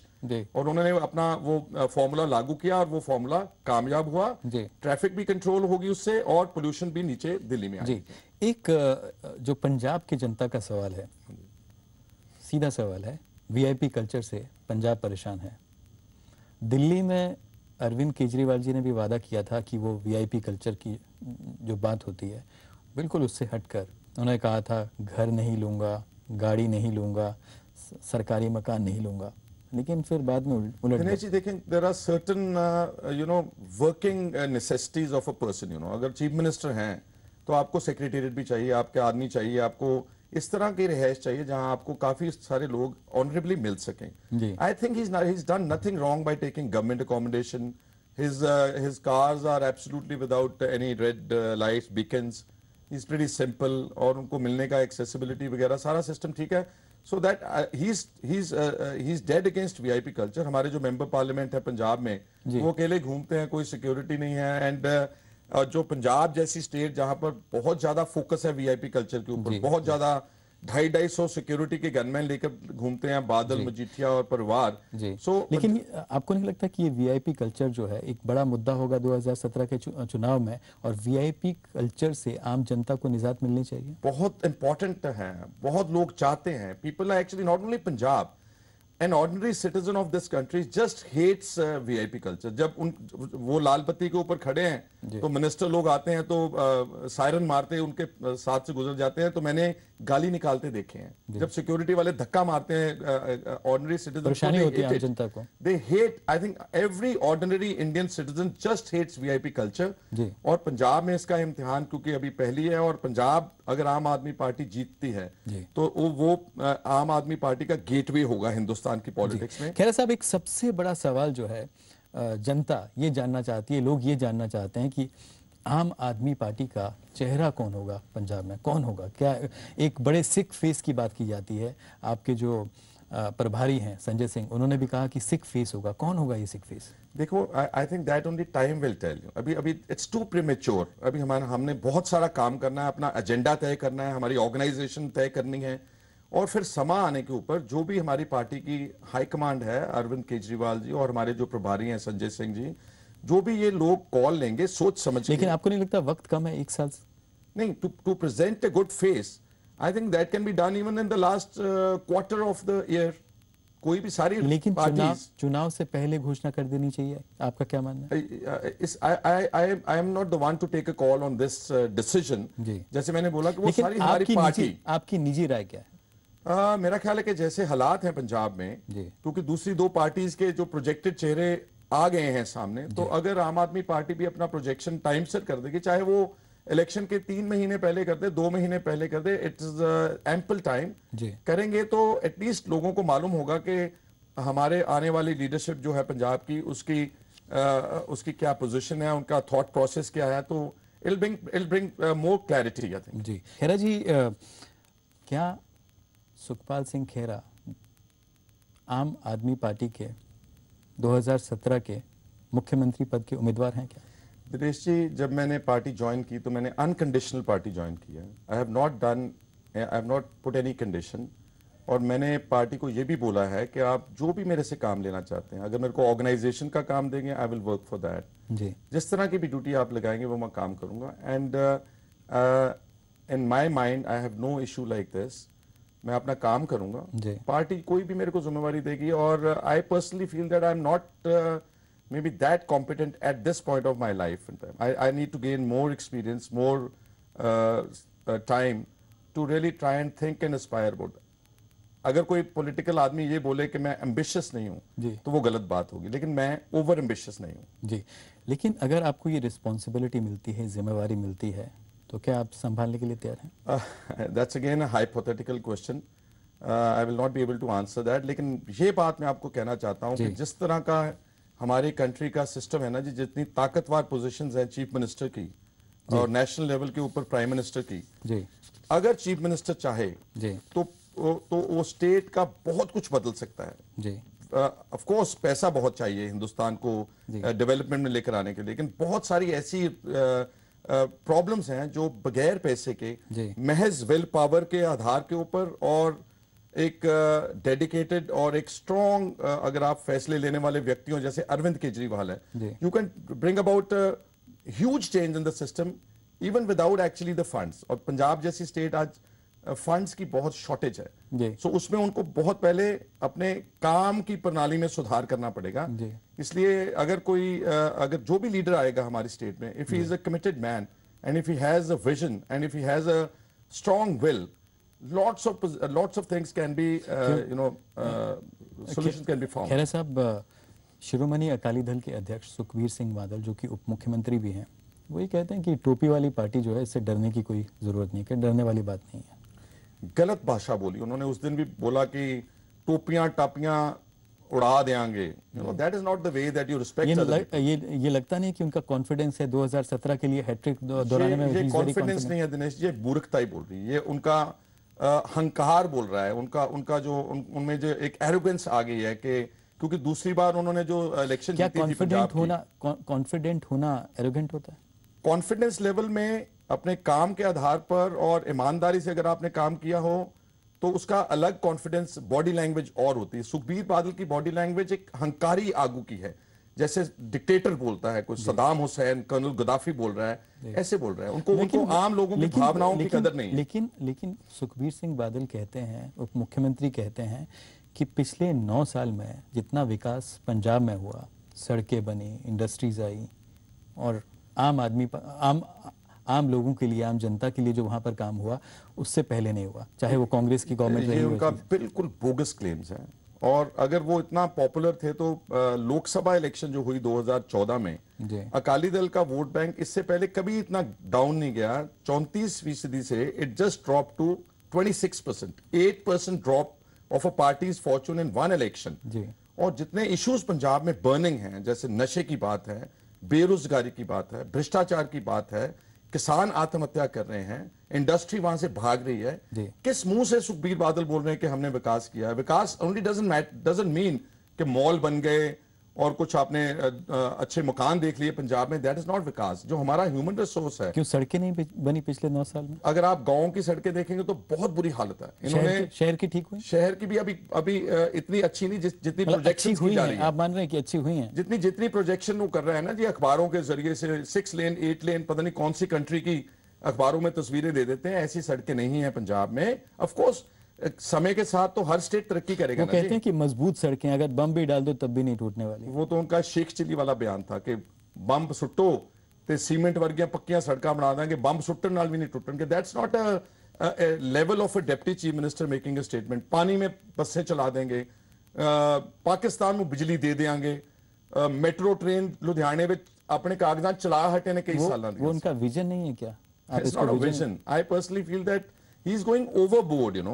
और उन्होंने अपना वो फॉर्मूला लागू किया और वो फॉर्मूला कामयाब हुआ। ट्रैफिक भी कंट्रोल होगी उससे और पोल्यूशन भी नीचे दिल्ली में आएगी। एक जो पंजाब की जनता का सवाल है, सीधा सवाल है, वीआईपी कल्चर से पंजाब परेशान है। दिल्ली में अरविंद केजरीवाल जी ने भी वादा किया था कि वो वीआईपी कल्चर की जो बात होती है बिल्कुल उससे हटकर, उन्होंने कहा था घर नहीं लूंगा, गाड़ी नहीं लूंगा, सरकारी मकान नहीं लूंगा, लेकिन फिर बाद में उलट गए। जी देखें, there are certain working necessities of a person. अगर चीफ मिनिस्टर हैं तो आपको सेक्रेटेरिएट भी चाहिए, आपके आदमी चाहिए, आपको इस तरह की रिहाइश चाहिए जहां आपको काफी सारे लोग ऑनरेबली मिल सकें। I think he is done nothing wrong by taking government accommodation. His cars are absolutely without any red lights, beacons. He is pretty simple और उनको मिलने का एक्सेसिबिलिटी वगैरह सारा सिस्टम ठीक है। So that he is dead against VIP culture. हमारे जो मेंबर पार्लियामेंट है पंजाब में, वो अकेले घूमते हैं, कोई सिक्योरिटी नहीं है। एंड जो पंजाब जैसी स्टेट जहां पर बहुत ज्यादा फोकस है वीआईपी कल्चर के ऊपर, बहुत ज्यादा 250-250 सिक्योरिटी के गनमैन लेकर घूमते हैं, बादल, मजीठिया और परिवार। लेकिन आपको नहीं लगता कि ये वीआईपी कल्चर जो है एक बड़ा मुद्दा होगा 2017 के चुनाव में, और वीआईपी कल्चर से आम जनता को निजात मिलनी चाहिए? बहुत इंपॉर्टेंट है, बहुत लोग चाहते हैं। People are actually not only Punjab, an ordinary citizen of this country just hates VIP culture। जब वो लाल बत्ती के ऊपर खड़े हैं तो मिनिस्टर लोग आते हैं तो सायरन मारते उनके साथ से गुजर जाते हैं, तो मैंने गाली निकालते देखे हैं। जब सिक्योरिटी वाले धक्का मारते हैं ऑर्डिनरी सिटीजन, परेशानी होती है जनता को। They hate, I think every ordinary Indian citizen just hates VIP culture. और पंजाब में इसका इम्तिहान क्योंकि अभी पहली है, और पंजाब अगर आम आदमी पार्टी जीतती है तो वो आम आदमी पार्टी का गेटवे होगा हिंदुस्तान की पॉलिटिक्स में। खैर साहब, एक सबसे बड़ा सवाल जो है जनता ये जानना चाहती है, लोग ये जानना चाहते हैं कि आम आदमी पार्टी का चेहरा कौन होगा पंजाब में, कौन होगा? क्या एक बड़े सिख फेस की बात की जाती है, आपके जो प्रभारी हैं संजय सिंह, उन्होंने भी कहा कि सिख फेस होगा। कौन होगा ये सिख फेस? देखो, I think that only time will tell you. अभी इट्स टू प्रीमेच्योर। अभी हमने बहुत सारा काम करना है, अपना एजेंडा तय करना है, हमारी ऑर्गेनाइजेशन तय करनी है, और फिर समा आने के ऊपर जो भी हमारी पार्टी की हाईकमांड है, अरविंद केजरीवाल जी और हमारे जो प्रभारी हैं संजय सिंह जी, जो भी ये लोग कॉल लेंगे सोच समझ के। लेकिन आपको नहीं लगता वक्त कम है, 1 साल? नहीं, to present a good face, I think that can be done even in the last quarter of the year. कोई भी सारी, लेकिन चुनाव से पहले घोषणा कर देनी चाहिए, आपका क्या मानना है? I am not the one to take a call on this decision. जैसे मैंने बोला कि वो सारी हमारी पार्टी। आपकी निजी राय क्या है? मेरा ख्याल है कि जैसे हालात हैं पंजाब में, क्योंकि दूसरी दो पार्टीज के जो प्रोजेक्टेड चेहरे आ गए हैं सामने, तो अगर आम आदमी पार्टी भी अपना प्रोजेक्शन टाइम से कर देगी, चाहे वो इलेक्शन के 3 महीने पहले कर दे, 2 महीने पहले कर दे, इट इज एम्पल टाइम करेंगे, तो एटलीस्ट लोगों को मालूम होगा कि हमारे आने वाली लीडरशिप जो है पंजाब की, उसकी क्या पोजीशन है, उनका थॉट प्रोसेस क्या है, तो it bring more clarity I think. जी खेरा जी, क्या सुखपाल सिंह खेरा आम आदमी पार्टी के 2017 के मुख्यमंत्री पद के उम्मीदवार हैं क्या? दिनेश जी, जब मैंने पार्टी ज्वाइन की तो मैंने अनकंडीशनल पार्टी ज्वाइन की है। I have not put any condition. और मैंने पार्टी को यह भी बोला है कि आप जो भी मेरे से काम लेना चाहते हैं, अगर मेरे को ऑर्गेनाइजेशन का काम देंगे, I will work for that. जिस तरह की भी ड्यूटी आप लगाएंगे वो मैं काम करूंगा। And in my mind I have no issue like this. मैं अपना काम करूंगा, पार्टी कोई भी मेरे को जिम्मेवारी देगी, और आई personally feel that I am not maybe that competent at this point of my life and time. I need to gain more experience, more time to really try and think and aspire about. अगर कोई पॉलिटिकल आदमी ये बोले कि मैं एम्बिशियस नहीं हूं तो वो गलत बात होगी, लेकिन मैं ओवर एम्बिशियस नहीं हूं। जी, लेकिन अगर आपको ये रिस्पॉन्सिबिलिटी मिलती है, जिम्मेवारी मिलती है, तो क्या आप संभालने के लिए तैयार हैं? That's again a hypothetical question. I will not be able to answer that, लेकिन ये बात मैं आपको कहना चाहता हूं कि जिस तरह का हमारे कंट्री का सिस्टम है ना जी, जितनी ताकतवर पोजीशंस हैं चीफ मिनिस्टर की और नेशनल लेवल के ऊपर प्राइम मिनिस्टर की जी, अगर चीफ मिनिस्टर चाहे जी तो वो स्टेट का बहुत कुछ बदल सकता है जी। ऑफ कोर्स पैसा बहुत चाहिए हिंदुस्तान को डेवलपमेंट में लेकर आने के लिए, लेकिन बहुत सारी ऐसी प्रॉब्लम्स हैं जो बगैर पैसे के महज विल पावर के आधार के ऊपर और एक डेडिकेटेड और एक स्ट्रॉन्ग अगर आप फैसले लेने वाले व्यक्तियों जैसे अरविंद केजरीवाल है, you can bring about huge change in the system even without actually the funds. और पंजाब जैसी स्टेट आज फंड्स की बहुत शॉर्टेज है, सो उसमें उनको बहुत पहले अपने काम की प्रणाली में सुधार करना पड़ेगा। इसलिए अगर कोई अगर जो भी लीडर आएगा हमारी स्टेट में, if he is a committed man and if he has a vision and if he has a strong will, lots of things can be solutions can be found। खैर साहब, शिरोमणि अकाली दल के अध्यक्ष सुखबीर सिंह बादल जो कि उप मुख्यमंत्री भी हैं, वही कहते हैं कि टोपी वाली पार्टी जो है इससे डरने की कोई जरूरत नहीं, कि डरने वाली बात नहीं है। गलत भाषा बोली उन्होंने, उस दिन भी बोला कि टोपियां टापियां उड़ा देंगे, that is not the way that you respect. ये लगता नहीं कि उनका कॉन्फिडेंस है 2017 के लिए हैट्रिक दोहराने में? ये कॉन्फिडेंस नहीं है दिनेश, ये मूर्खता ही बोल रही है, ये उनका हंकार बोल रहा है, उनका जो उनमें जो एक एरोगेंस आ गई है कि क्योंकि दूसरी बार उन्होंने जो इलेक्शन जीती थी पंजाब की। कॉन्फिडेंट होना एरोगेंट होता है? कॉन्फिडेंस लेवल में अपने काम के आधार पर और ईमानदारी से अगर आपने काम किया हो तो उसका अलग कॉन्फिडेंस बॉडी लैंग्वेज और होती है। सुखबीर बादल की बॉडी लैंग्वेज एक हंकारी आगू की है, जैसे डिक्टेटर बोलता है, कुछ सदाम हुसैन, कर्नल गद्दाफी बोल रहा है, ऐसे बोल रहा है। उनको आम लोगों की भावनाओं की कदर नहीं है। लेकिन सुखबीर सिंह बादल कहते हैं, उप मुख्यमंत्री कहते हैं कि पिछले 9 साल में जितना विकास पंजाब में हुआ, सड़कें बनी, इंडस्ट्रीज आई और आम लोगों के लिए, आम जनता के लिए जो वहां पर काम हुआ उससे पहले नहीं हुआ, चाहे वो कांग्रेस की गवर्नमेंट रही। ये उनका बिल्कुल बोगस क्लेम्स हैं, और अगर वो इतना पॉपुलर थे तो लोकसभा इलेक्शन जो हुई 2014 में अकाली दल का वोट बैंक इससे पहले कभी इतना डाउन नहीं गया। 34% से it just drop to 26%, 8% drop off a parties fortune in one election. और जितने इश्यूज पंजाब में बर्निंग हैं, जैसे नशे की बात है, बेरोजगारी की बात है, भ्रष्टाचार की बात है, किसान आत्महत्या कर रहे हैं, इंडस्ट्री वहां से भाग रही है, किस मुंह से सुखबीर बादल बोल रहे हैं कि हमने विकास किया है? विकास ओनली डजंट मीन कि मॉल बन गए और कुछ आपने अच्छे मकान देख लिए पंजाब में, दैट इज नॉट विकास। जो हमारा ह्यूमन रिसोर्स है। क्यों सड़कें नहीं बनी पिछले 9 साल में? अगर आप गांव की सड़कें देखेंगे तो बहुत बुरी हालत है। इन्होंने शहर की ठीक हुई? शहर की भी अभी इतनी अच्छी नहीं जितनी प्रोजेक्शन हुई है। आप मान रहे हैं कि अच्छी हुई है? जितनी प्रोजेक्शन वो कर रहे हैं ना जी, अखबारों के जरिए से 6 लेन 8 लेन पता नहीं कौन सी कंट्री की अखबारों में तस्वीरें दे देते हैं, ऐसी सड़कें नहीं है पंजाब में। ऑफ कोर्स समय के साथ तो हर स्टेट तरक्की करेगा। वो कहते हैं कि मजबूत सड़कें अगर बम भी डाल दो तब भी नहीं टूटने वाली। वो तो उनका शेख चिली वाला बयान था कि बम सुट्टो ते सीमेंट वर्गियां पक्कियां सड़कां बना देंगे, बम सुट्टन नाल भी नहीं टूटणगे। That's not a level of a deputy chief minister making a statement. पानी में बसें चला देंगे, पाकिस्तान में बिजली दे देंगे, मेट्रो ट्रेन लुधियाने में अपने कागजात चला हटे ने कई साल। वो उनका विजन नहीं है क्या? It's not a vision. I personally feel that he's going overboard, you know.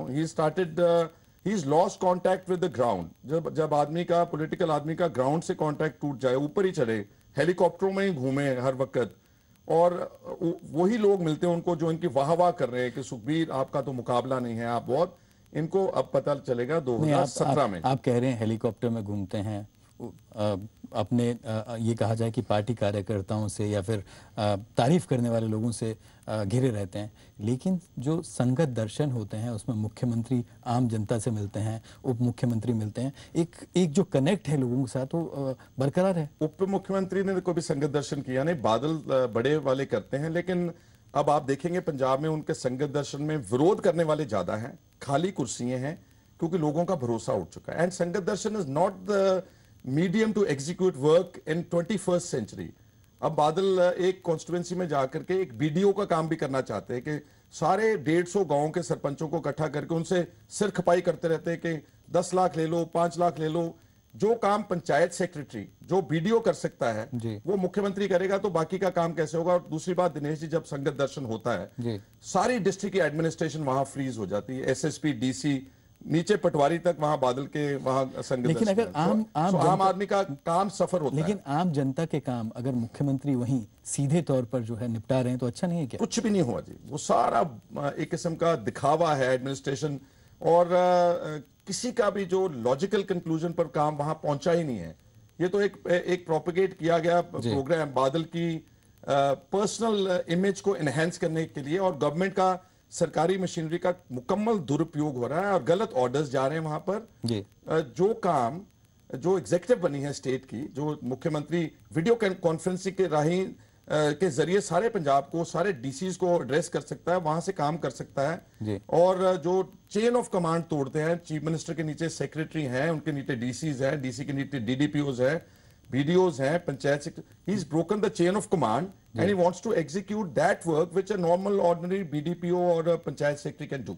He's lost contact with the ground. जब आदमी का पॉलिटिकल आदमी का ग्राउंड से कांटेक्ट टूट जाए, ऊपर ही चले, हेलीकॉप्टरों में ही घूमे हर वक्त, और वही लोग मिलते हैं उनको जो इनकी वाह कर रहे हैं कि सुखबीर आपका तो मुकाबला नहीं है, आप बहुत, इनको अब पता चलेगा 2017 में। आप कह रहे हैं हेलीकॉप्टर में घूमते हैं, अपने ये कहा जाए कि पार्टी कार्यकर्ताओं से या फिर तारीफ करने वाले लोगों से घिरे रहते हैं, लेकिन जो संगत दर्शन होते हैं उसमें मुख्यमंत्री आम जनता से मिलते हैं, उप मुख्यमंत्री मिलते हैं, एक जो कनेक्ट है लोगों के साथ वो बरकरार है। उप मुख्यमंत्री ने कोई भी संगत दर्शन किया नहीं, बादल बड़े वाले करते हैं, लेकिन अब आप देखेंगे पंजाब में उनके संगत दर्शन में विरोध करने वाले ज्यादा हैं, खाली कुर्सियां हैं, क्योंकि लोगों का भरोसा उठ चुका है। And Sangat Darshan is not the medium to execute work in 21st century. अब बादल एक कॉन्स्टिट्यूएंसी में जाकर के एक बीडीओ का काम भी करना चाहते हैं कि सारे 150 गांवों के सरपंचों को इकट्ठा करके उनसे सिर खपाई करते रहते हैं कि 10 लाख ले लो, 5 लाख ले लो। जो काम पंचायत सेक्रेटरी, जो बीडीओ कर सकता है, वो मुख्यमंत्री करेगा, तो बाकी का काम कैसे होगा? और दूसरी बात दिनेश जी, जब संगत दर्शन होता है, सारी डिस्ट्रिक्ट की एडमिनिस्ट्रेशन वहां फ्रीज हो जाती है। एसएसपी, डीसी, नीचे पटवारी तक, वहां बादल के वहां संग। लेकिन अगर आम आदमी का काम सफर होता लेकिन है। आम जनता के काम अगर मुख्यमंत्री वहीं सीधे तौर पर जो है निपटा रहे हैं तो अच्छा नहीं है क्या? कुछ भी नहीं हुआ जी, वो सारा एक किस्म का दिखावा है एडमिनिस्ट्रेशन, और किसी का भी जो लॉजिकल कंक्लूजन पर काम वहां पहुंचा ही नहीं है। ये तो एक प्रोपेगेट किया गया प्रोग्राम बादल की पर्सनल इमेज को एनहेंस करने के लिए, और गवर्नमेंट का सरकारी मशीनरी का मुकम्मल दुरुपयोग हो रहा है और गलत ऑर्डर्स जा रहे हैं वहां पर। जो काम जो एग्जीक्यूटिव बनी है स्टेट की, जो मुख्यमंत्री वीडियो कॉन्फ्रेंसिंग के राही के जरिए सारे पंजाब को, सारे डीसीज को एड्रेस कर सकता है, वहां से काम कर सकता है। और जो चेन ऑफ कमांड तोड़ते हैं, चीफ मिनिस्टर के नीचे सेक्रेटरी हैं, उनके नीचे डीसीज हैं, डीसी के नीचे डीडीपीओज हैं, बीडीओज हैं, panchayat he is broken the chain of command and he wants to execute that work which a normal ordinary BDPO और panchayat secretary can do.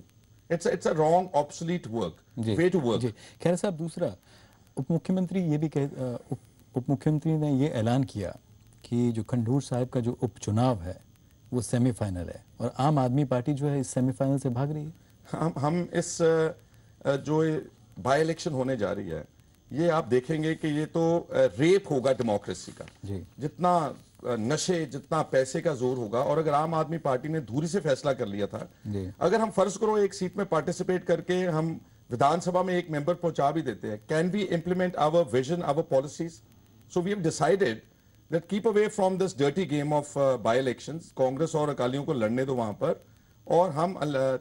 It's a wrong obsolete work, way to work. खैर साहब, दूसरा उप मुख्यमंत्री ये भी उप मुख्यमंत्री ने ये ऐलान किया कि जो खंडूर साहिब का जो उपचुनाव है वो सेमीफाइनल है और आम आदमी पार्टी जो है इस सेमीफाइनल से भाग रही है। हम इस जो बाई इलेक्शन होने जा रही है, ये आप देखेंगे कि ये तो रेप होगा डेमोक्रेसी का। जितना नशे, जितना पैसे का जोर होगा, और अगर आम आदमी पार्टी ने धूरी से फैसला कर लिया था, अगर हम फर्ज करो एक सीट में पार्टिसिपेट करके हम विधानसभा में एक मेंबर पहुंचा भी देते हैं, can we implement our vision, our policies? So we have decided that keep away from this dirty game of by-elections। कांग्रेस और अकालियों को लड़ने दो वहां पर, और हम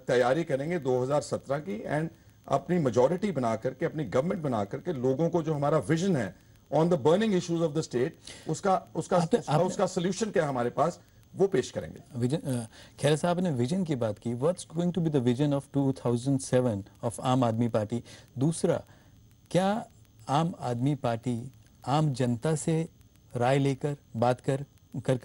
तैयारी करेंगे 2017 की, एंड अपनी मेजॉरिटी बना करके, अपनी गवर्नमेंट बना करके, लोगों को जो हमारा विजन है on the burning issues of the state, उसका सोल्यूशन क्या है हमारे पास, वो पेश करेंगे। विजन, खैर साहब ने विजन की बात की, what's going to be the vision of 2007 of Aam Aadmi party? दूसरा, क्या आम आदमी पार्टी आम जनता से राय लेकर बात कर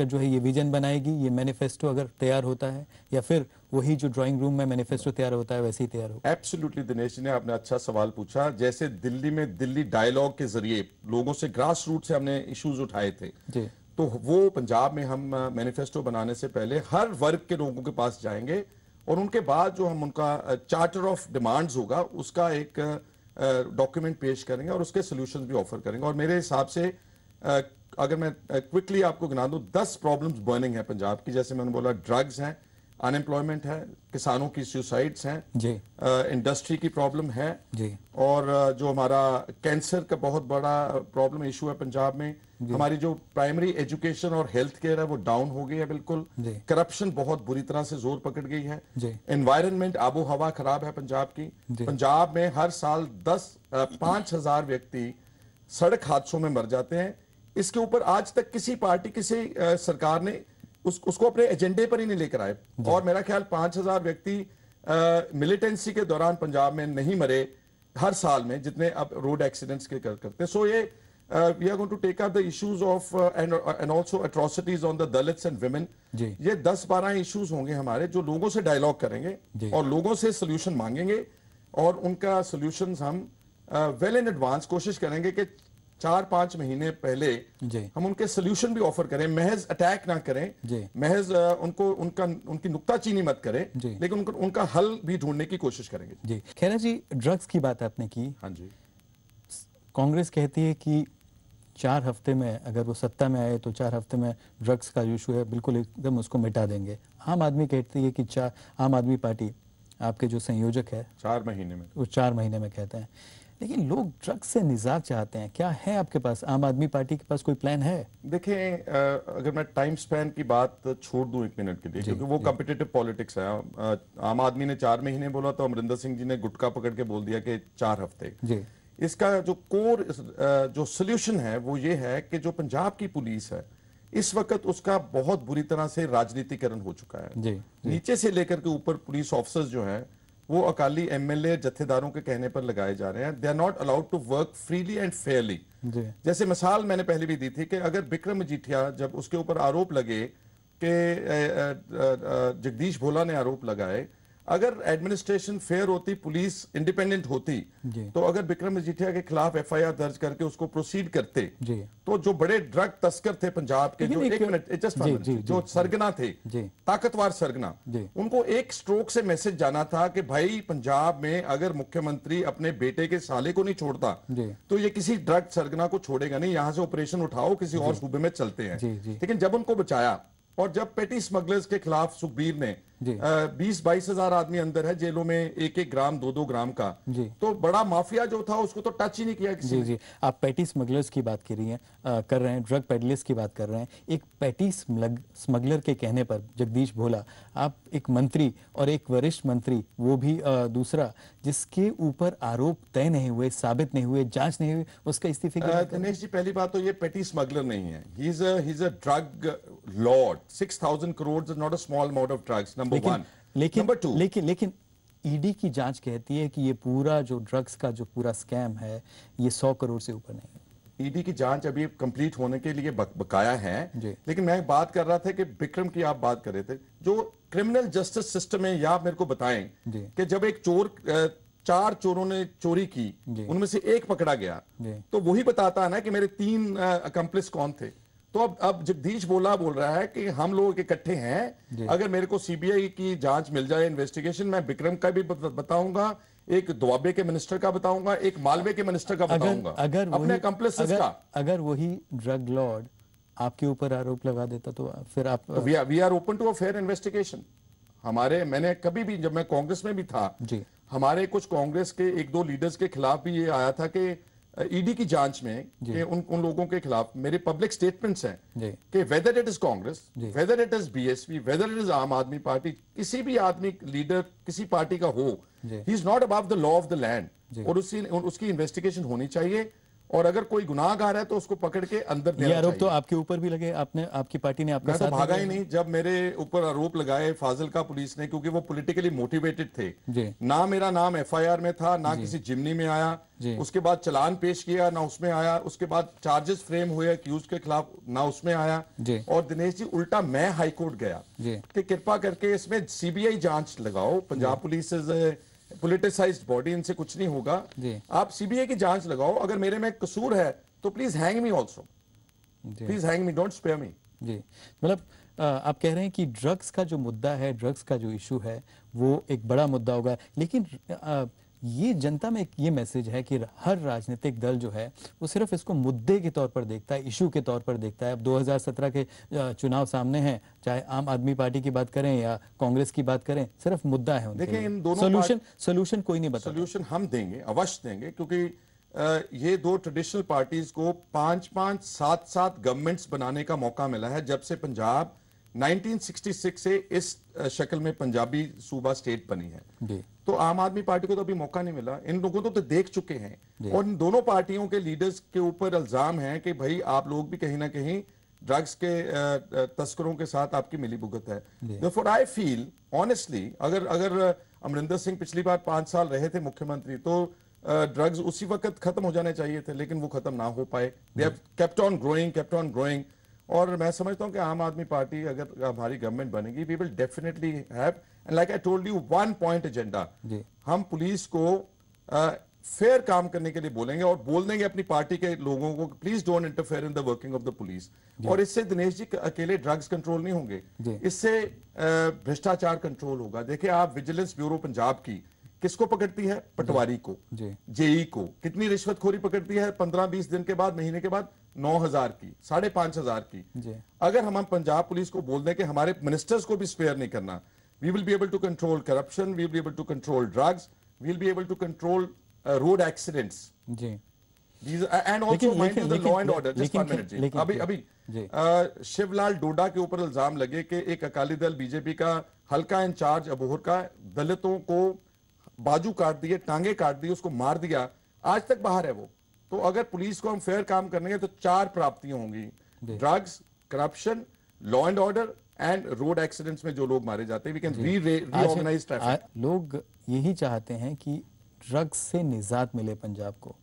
जो है ये विजन बनाएगी, ये मैनिफेस्टो अगर तैयार होता है, या फिर वही जो ड्राइंग रूम में मैनिफेस्टो तैयार होता है वैसे ही तैयार होगा? एब्सोल्युटली दिनेश जी ने आपने अच्छा सवाल पूछा। जैसे दिल्ली में दिल्ली डायलॉग के जरिए लोगों से ग्रास रूट से हमने इश्यूज उठाए थे, तो वो पंजाब में हम मैनिफेस्टो बनाने से पहले हर वर्ग के लोगों के पास जाएंगे, और उनके बाद जो हम उनका चार्टर ऑफ डिमांड्स होगा उसका एक डॉक्यूमेंट पेश करेंगे और उसके सोल्यूशन भी ऑफर करेंगे। और मेरे हिसाब से अगर मैं क्विकली आपको गिना दूं, 10 प्रॉब्लम्स बर्निंग है पंजाब की। जैसे मैंने बोला, ड्रग्स हैं, अनएम्प्लॉयमेंट है, किसानों की सुसाइड्स हैं, इंडस्ट्री की प्रॉब्लम है, और जो हमारा कैंसर का बहुत बड़ा प्रॉब्लम इशू है पंजाब में। हमारी जो प्राइमरी एजुकेशन और हेल्थ केयर है वो डाउन हो गई है बिल्कुल। करप्शन बहुत बुरी तरह से जोर पकड़ गई है। एनवायरनमेंट, आबो हवा खराब है पंजाब की। पंजाब में हर साल 5,000 व्यक्ति सड़क हादसों में मर जाते हैं। इसके ऊपर आज तक किसी पार्टी, किसी सरकार ने उसको अपने एजेंडे पर ही नहीं लेकर आए। और मेरा ख्याल 5,000 व्यक्ति मिलिटेंसी के दौरान पंजाब में नहीं मरे हर साल में, जितने अब रोड एक्सीडेंट्स के करते। सो ये we are going to take up the issues of and also atrocities on the Dalits and women. ये 10-12 इश्यूज होंगे हमारे, जो लोगों से डायलॉग करेंगे और लोगों से सोल्यूशन मांगेंगे, और उनका सोल्यूशन हम वेल इन एडवांस कोशिश करेंगे कि 4-5 महीने पहले हम उनके सोल्यूशन भी ऑफर करें। महज अटैक ना करें, महज उनकी नुक्ताचीनी मत करें, लेकिन उनका हल भी ढूंढने की कोशिश करेंगे। जी खैरा जी, ड्रग्स की बात आपने की। हाँ जी, कांग्रेस कहती है कि 4 हफ्ते में अगर वो सत्ता में आए तो 4 हफ्ते में ड्रग्स का इशू है बिल्कुल एकदम उसको मिटा देंगे। आम आदमी कहती है कि आम आदमी पार्टी, आपके जो संयोजक है, 4 महीने में, वो 4 महीने में कहते हैं। लेकिन लोग ड्रग्स से निजात चाहते हैं। क्या है आपके पास, आम आदमी पार्टी के पास कोई प्लान है? देखें, अगर मैं टाइम स्पैन की बात छोड़ दूं 1 मिनट के लिए, क्योंकि वो कॉम्पिटिटिव पॉलिटिक्स है। आम आदमी ने 4 महीने बोला तो अमरिंदर सिंह जी ने गुटका पकड़ के बोल दिया कि 4 हफ्ते। इसका जो कोर जो सोल्यूशन है वो ये है कि जो पंजाब की पुलिस है इस वक्त, उसका बहुत बुरी तरह से राजनीतिकरण हो चुका है। नीचे से लेकर के ऊपर पुलिस ऑफिसर्स जो है वो अकाली एमएलए जत्थेदारों के कहने पर लगाए जा रहे हैं। They are not allowed to work freely and fairly. जैसे मिसाल मैंने पहले भी दी थी कि अगर बिक्रम मजीठिया, जब उसके ऊपर आरोप लगे कि जगदीश भोला ने आरोप लगाए, अगर एडमिनिस्ट्रेशन फेयर होती, पुलिस इंडिपेंडेंट होती, तो अगर विक्रम मजीठिया के खिलाफ एफआईआर दर्ज करके उसको प्रोसीड करते, तो जो बड़े ड्रग तस्कर थे पंजाब के, जो एक मिनट जस्ट जो सरगना थे, ताकतवर सरगना, उनको एक स्ट्रोक से मैसेज जाना था कि भाई पंजाब में अगर मुख्यमंत्री अपने बेटे के साले को नहीं छोड़ता तो ये किसी ड्रग सरगना को छोड़ेगा नहीं, यहां से ऑपरेशन उठाओ, किसी और सूबे में चलते हैं। लेकिन जब उनको बचाया और जब पेटी स्मगलर्स के खिलाफ सुखबीर ने 20-22 हजार आदमी अंदर है जेलों में, 1-1 ग्राम 2-2 ग्राम का, तो बड़ा माफिया जो था उसको तो टच ही नहीं किया किसी जी। आप पेटी स्मगलर्स की बात कर रहे हैं, ड्रग पेडलर्स की बात कर रहे हैं। एक पेटी स्मगलर के कहने पर जगदीश भोला, आप एक मंत्री और एक वरिष्ठ मंत्री, वो भी दूसरा जिसके ऊपर आरोप तय नहीं हुए, साबित नहीं हुए, जांच नहीं हुई, उसका इस्तीफे की दिनेश जी, पहली बात तो ये पेटी स्मगलर नहीं है, ही is a drug Lord. 6,000 crore is not a small amount of drugs, number one. लेकिन ईडी की जांच कहती है कि ये पूरा जो ड्रग्स का जो पूरा स्कैम है ये 100 करोड़ से ऊपर नहीं है। ईडी की जांच अभी कंप्लीट होने के लिए बकाया है, लेकिन मैं बात कर रहा था कि विक्रम की आप बात कर रहे थे, जो क्रिमिनल जस्टिस सिस्टम है, या आप मेरे को बताएं कि जब एक चोर 4 चोरों ने चोरी की, उनमें से एक पकड़ा गया, तो वही बताता है ना कि मेरे 3 अकम्प्लिस कौन थे। तो अब जगदीश बोल रहा है कि हम लोग इकट्ठे हैं, अगर मेरे को सीबीआई की जांच मिल जाए, इन्वेस्टिगेशन, मैं विक्रम का भी बताऊंगा, एक दुआबे के मिनिस्टर का बताऊंगा, एक मालवे के मिनिस्टर का बताऊंगा, अपने अकम्प्लिसेस का। अगर वही ड्रग लॉर्ड आपके ऊपर आरोप लगा देता तो फिर आप we are open to a fair investigation. मैंने कभी भी, जब मैं कांग्रेस में भी था, हमारे कुछ कांग्रेस के 1-2 लीडर्स के खिलाफ भी ये आया था कि ईडी की जांच में कि उन लोगों के खिलाफ मेरे पब्लिक स्टेटमेंट्स हैं कि whether it is Congress, whether it is BSP, whether it is आम आदमी पार्टी, किसी भी आदमी लीडर किसी पार्टी का हो, he is not above the law of the land, और उसकी इन्वेस्टिगेशन होनी चाहिए, और अगर कोई गुनाहगार है तो उसको पकड़ के अंदर देना चाहिए। आरोप तो आपके ऊपर भी लगे, आपकी पार्टी ने आपका साथ भागा ही नहीं जब मेरे ऊपर आरोप लगाए फाजिलका पुलिस ने, क्योंकि वो पॉलिटिकली मोटिवेटेड थे। ना मेरा नाम एफआईआर में था, ना किसी जिमनी में आया, उसके बाद चलान पेश किया, ना उसमें आया, उसके बाद चार्जेस फ्रेम हुए अक्यूज के खिलाफ, ना उसमें आया। और दिनेश जी, उल्टा मैं हाईकोर्ट गया कि कृपा करके इसमें सीबीआई जांच लगाओ, पंजाब पुलिस पॉलिटिसाइज्ड बॉडी, इनसे कुछ नहीं होगा, आप सीबीआई की जांच लगाओ, अगर मेरे में कसूर है तो please hang me also, please hang me, don't spare me. जी, मतलब आप कह रहे हैं कि ड्रग्स का जो मुद्दा है, ड्रग्स का जो इशू है, वो एक बड़ा मुद्दा होगा, लेकिन ये जनता में ये मैसेज है कि हर राजनीतिक दल जो है वो सिर्फ इसको मुद्दे के तौर पर देखता है, इशू के तौर पर देखता है। अब 2017 के चुनाव सामने हैं, चाहे आम आदमी पार्टी की बात करें या कांग्रेस की बात करें, सिर्फ मुद्दा है उनके। देखिए, इन दोनों सोल्यूशन कोई नहीं बता। सोल्यूशन हम देंगे, अवश्य देंगे, क्योंकि ये 2 ट्रेडिशनल पार्टीज को 5-5, 7-7 गवर्नमेंट्स बनाने का मौका मिला है जब से पंजाब 1966 से इस शक्ल में पंजाबी सूबा स्टेट बनी है। तो आम आदमी पार्टी को तो अभी मौका नहीं मिला, इन लोगों तो देख चुके हैं, और इन दोनों पार्टियों के लीडर्स के ऊपर इल्जाम है कि भाई आप लोग भी कहीं ना कहीं ड्रग्स के तस्करों के साथ आपकी मिलीभुगत है। Therefore I feel honestly, अगर अमरिंदर सिंह पिछली बार 5 साल रहे थे मुख्यमंत्री, तो ड्रग्स उसी वक्त खत्म हो जाने चाहिए थे, लेकिन वो खत्म ना हो पाए। They have kept on growing, और मैं समझता हूं कि आम आदमी पार्टी अगर हमारी गवर्नमेंट बनेगी, we will definitely have, and like I told you, 1 point agenda. हम पुलिस को फेयर काम करने के लिए बोलेंगे, और बोल देंगे अपनी पार्टी के लोगों को, please don't interfere in the working of the police. और इससे दिनेश जी अकेले ड्रग्स कंट्रोल नहीं होंगे, इससे भ्रष्टाचार कंट्रोल होगा। देखिए, आप विजिलेंस ब्यूरो पंजाब की किसको पकड़ती है? पटवारी को, जेई को। कितनी रिश्वतखोरी पकड़ती है? 15-20 दिन के बाद, महीने के बाद 9,000 की, 5,500 की। अगर हम पंजाब पुलिस को बोल दें कि हमारे मिनिस्टर्स को भी स्पेयर नहीं करना, we will be able to control corruption, we will be able to control drugs, we will be able to control road accidents, and also mind you the law and order. Just 1 minute जी, अभी शिवलाल डोडा के ऊपर इल्जाम लगे कि एक अकाली दल बीजेपी का हल्का इंचार्ज अबोहर का दलितों को बाजू काट दिए, टांगे काट दी, उसको मार दिया, आज तक बाहर है वो। तो अगर पुलिस को हम फेयर काम करेंगे तो 4 प्राप्तियां होंगी, drugs, corruption, law and order and road accidents में जो लोग मारे जाते हैं, वी कैन रीऑर्गेनाइज ट्रैफिक। लोग यही चाहते हैं कि ड्रग्स से निजात मिले पंजाब को।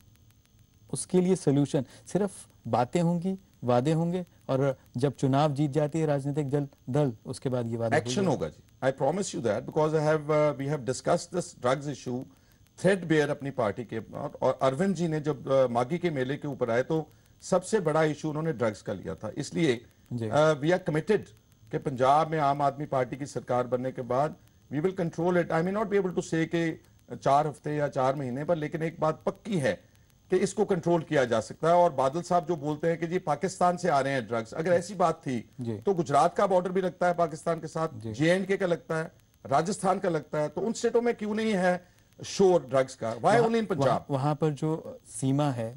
उसके लिए सोल्यूशन सिर्फ बातें होंगी, वादे होंगे, और जब चुनाव जीत जाती है राजनीतिक दल, उसके बाद ये वादे एक्शन होगा जी। I promise you that because we have discussed this drugs issue threadbare अपनी पार्टी के, और अरविंद जी ने जब मागी के मेले के ऊपर आए तो सबसे बड़ा इशू उन्होंने ड्रग्स का लिया था। इसलिए वी आर कमिटेड कि पंजाब में आम आदमी पार्टी की सरकार बनने के बाद we will control it. I may not be able to say कि 4 हफ्ते या 4 महीने पर, लेकिन एक बात पक्की है कि इसको कंट्रोल किया जा सकता है। और बादल साहब जो बोलते हैं कि जी पाकिस्तान से आ रहे हैं ड्रग्स, अगर ऐसी बात थी तो गुजरात का बॉर्डर भी लगता है पाकिस्तान के साथ, JNK का लगता है, राजस्थान का लगता है, तो उन स्टेटों में क्यों नहीं है शोर ड्रग्स का? Why only in Punjab? वहां पर जो सीमा है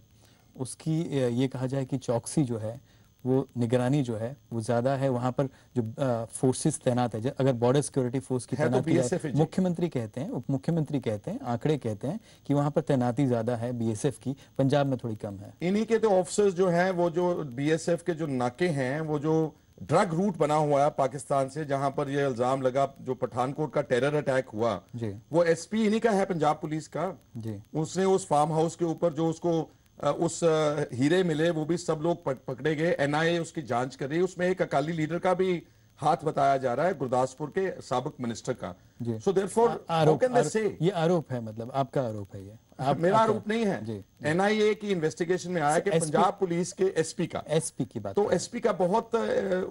उसकी ये कहा जाए कि चौकसी जो है, वो निगरानी जो है वो ज्यादा है। वहां पर जो फोर्सेस तैनात है, अगर बॉर्डर सिक्योरिटी फोर्स की तैनाती है, मुख्यमंत्री कहते हैं, उप मुख्यमंत्री कहते हैं, आंकड़े कहते हैं कि वहां पर तैनाती ज्यादा है BSF की, पंजाब में थोड़ी कम है। इन्हीं के तो ऑफिसर्स जो हैं, वो जो BSF के जो नाके हैं, वो जो ड्रग रूट बना हुआ है पाकिस्तान से, जहां पर ये इल्जाम लगा जो पठानकोट का टेरर अटैक हुआ, वो SP इन्हीं का है, पंजाब पुलिस का। उसने उस फार्म हाउस के ऊपर जो उसको उस हीरे मिले, वो भी सब लोग पकड़े गए। NIA उसकी जांच कर रही है। उसमें एक अकाली लीडर का भी हाथ बताया जा रहा है, गुरदासपुर के साबिक मिनिस्टर का। So therefore how can they से? ये आरोप है, मतलब आपका आरोप है ये? मेरा आरोप नहीं है, NIA की इन्वेस्टिगेशन में आया कि पंजाब पुलिस के SP की बात, तो SP का बहुत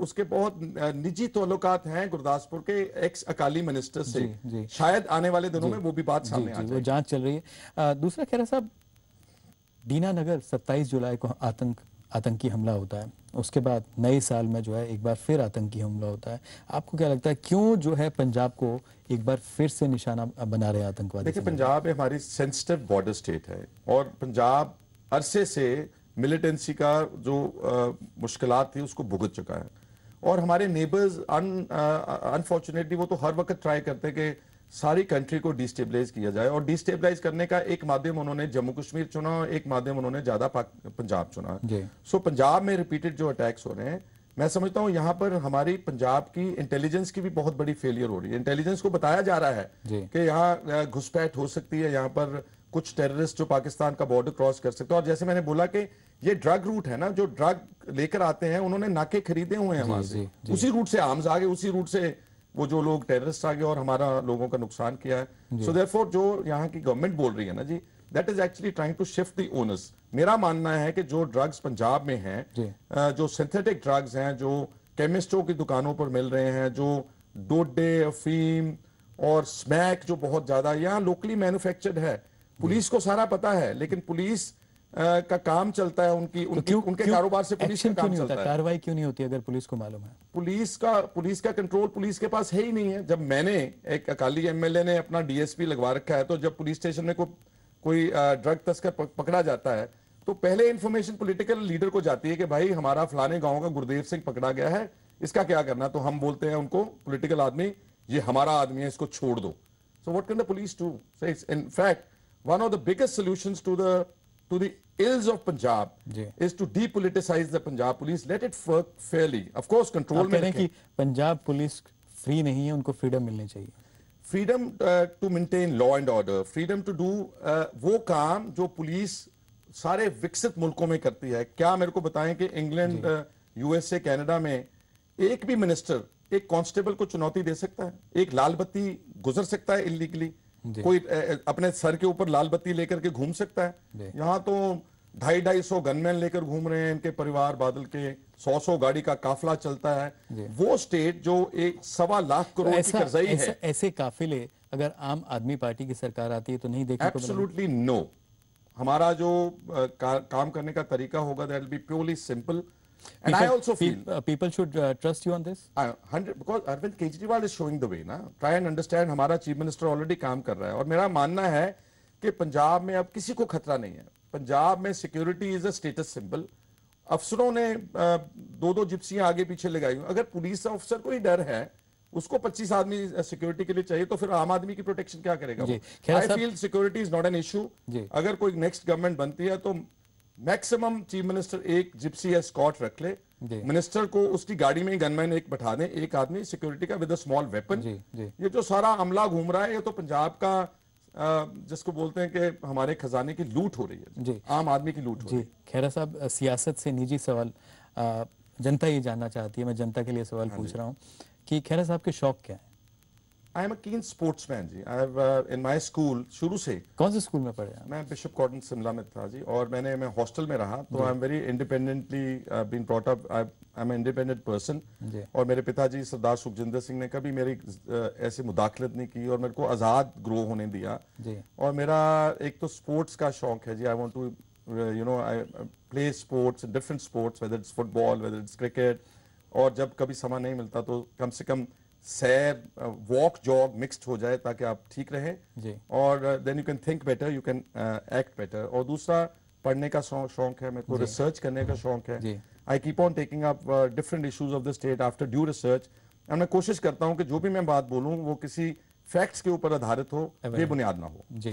उसके बहुत निजी ताल्लुकात हैं गुरदासपुर के एक्स अकाली मिनिस्टर से। शायद आने वाले दिनों में वो भी बात सामने आ जाए। वो जांच चल रही है। दूसरा खैरा साहब, दीनानगर 27 जुलाई को आतंकी हमला होता है, उसके बाद नए साल में जो है एक बार फिर आतंकी हमला होता है। आपको क्या लगता है क्यों जो है पंजाब को एक बार फिर से निशाना बना रहे आतंकवादी? देखिए, पंजाब में हमारी सेंसिटिव बॉर्डर स्टेट है और पंजाब अरसे से मिलिटेंसी का जो मुश्किलात थी उसको भुगत चुका है। और हमारे नेबर्स अनफॉर्चुनेटली वो तो हर वक्त ट्राई करते कि सारी कंट्री को डिस्टेबलाइज किया जाए, और डिस्टेबलाइज करने का एक माध्यम उन्होंने जम्मू कश्मीर चुना और एक माध्यम उन्होंने ज्यादा पंजाब चुना। सो पंजाब में रिपीटेड जो अटैक्स हो रहे हैं, मैं समझता हूं यहां पर हमारी पंजाब की इंटेलिजेंस की भी बहुत बड़ी फेलियर हो रही है। इंटेलिजेंस को बताया जा रहा है कि यहाँ घुसपैठ हो सकती है, यहाँ पर कुछ टेररिस्ट जो पाकिस्तान का बॉर्डर क्रॉस कर सकते हैं। और जैसे मैंने बोला कि ये ड्रग रूट है ना, जो ड्रग लेकर आते हैं उन्होंने नाके खरीदे हुए हैं वहां से, उसी रूट से आर्म्स आ गए, उसी रूट से वो जो लोग टेररिस्ट आ गए और हमारा लोगों का नुकसान किया है। सो देयरफॉर जो यहाँ की गवर्नमेंट बोल रही है ना जी, that is actually trying to shift the owners. मेरा मानना है कि जो ड्रग्स पंजाब में हैं, जो सिंथेटिक ड्रग्स हैं, जो केमिस्टों की दुकानों पर मिल रहे हैं, जो डोडे, अफीम और स्मैक जो बहुत ज्यादा यहाँ लोकली मैन्युफैक्चर्ड है, पुलिस को सारा पता है, लेकिन पुलिस का काम चलता है उनके कारोबार से पुलिस का काम चलता है। कार्रवाई क्यों नहीं होती अगर पुलिस को मालूम है? पुलिस का कंट्रोल पुलिस के पास है ही नहीं है। जब मैंने एक अकाली MLA ने अपना DSP लगवा रखा है, तो जब पुलिस स्टेशन में कोई ड्रग तस्कर पकड़ा जाता है तो पहले इंफॉर्मेशन पॉलिटिकल लीडर को जाती है कि भाई हमारा फलाने गांव का गुरदेव सिंह पकड़ा गया है, इसका क्या करना? तो हम बोलते हैं उनको, पॉलिटिकल आदमी, ये हमारा आदमी है, इसको छोड़ दो। So what can the police do? In fact one of the biggest solutions to the ills of Punjab is to depoliticize the Punjab police, let it work fairly, of course control में रखें। कि पंजाब पुलिस फ्री नहीं है, उनको फ्रीडम मिलनी चाहिए। Freedom to maintain law and order, freedom to do वो काम जो पुलिस सारे विकसित मुल्कों में करती है। क्या मेरे को बताएं कि इंग्लैंड, USA, कनाडा में एक भी मिनिस्टर एक कांस्टेबल को चुनौती दे सकता है? एक लाल बत्ती गुजर सकता है इलीगली? कोई अपने सर के ऊपर लाल बत्ती लेकर के घूम सकता है? यहाँ तो 250-250 गनमैन लेकर घूम रहे हैं इनके परिवार, बादल के 100 गाड़ी का काफिला चलता है। वो स्टेट जो एक 1.25 लाख करोड़ की कर्जई है, ऐसे काफिले अगर आम आदमी पार्टी की सरकार आती है तो नहीं देखने को? Absolutely no. हमारा जो काम करने का तरीका होगा, that will be purely simple. And I also feel people should trust you on this. 100 because Arvind Kejriwal is showing the way ना. Try and understand, हमारा चीफ मिनिस्टर ऑलरेडी काम कर रहा है, और मेरा मानना है कि पंजाब में अब किसी को खतरा नहीं है। पंजाब में security is a status symbol. अफसरों ने 2-2 जिप्सियां आगे पीछे लगाई। अगर पुलिस ऑफिसर को ही डर है, उसको 25 आदमी सिक्योरिटी के लिए चाहिए, तो फिर आम आदमी की प्रोटेक्शन क्या करेगा? I feel security is not an issue. अगर कोई नेक्स्ट गवर्नमेंट बनती है तो मैक्सिमम चीफ मिनिस्टर एक जिप्सी या स्कॉट रख ले, मिनिस्टर को उसकी गाड़ी में ही गनमैन एक बैठा दे, एक आदमी सिक्योरिटी का विद अ स्मॉल वेपन। ये जो सारा अमला घूम रहा है, ये तो पंजाब का जिसको बोलते हैं कि हमारे खजाने की लूट हो रही है, आम आदमी की लूट हो रही है। खैरा साहब, सियासत से निजी सवाल जनता ये जानना चाहती है, मैं जनता के लिए सवाल पूछ रहा हूँ कि खैरा साहब के शौक क्या है? I am a keen sportsman जी। I have in my school शुरू से। कौन से स्कूल में पढ़े आप? मैं बिशप कॉटन शिमला में था जी, और मैं हॉस्टल में रहा, तो I am very independently been brought up. I am independent person. और मेरे पिताजी सरदार सुखजिंदर सिंह ने कभी मेरी ऐसे मुदाखलत नहीं की और मेरे को आज़ाद ग्रो होने दिया जी। और मेरा एक तो स्पोर्ट्स का शौक है जी। I want to I play sports, different sports, whether it's football, whether it's cricket, और जब कभी समय नहीं मिलता तो कम से कम सैर, वॉक, जॉग मिक्स्ड हो जाए ताकि आप ठीक रहें, और then you can think better, you can act better. और दूसरा पढ़ने का शौक है मेरे को, रिसर्च करने का शौक है। I keep on taking up different issues of the state after due research, और मैं कोशिश करता हूँ कि जो भी मैं बात बोलूँ वो किसी फैक्ट्स के ऊपर आधारित हो, बेबुनियाद ना हो जी।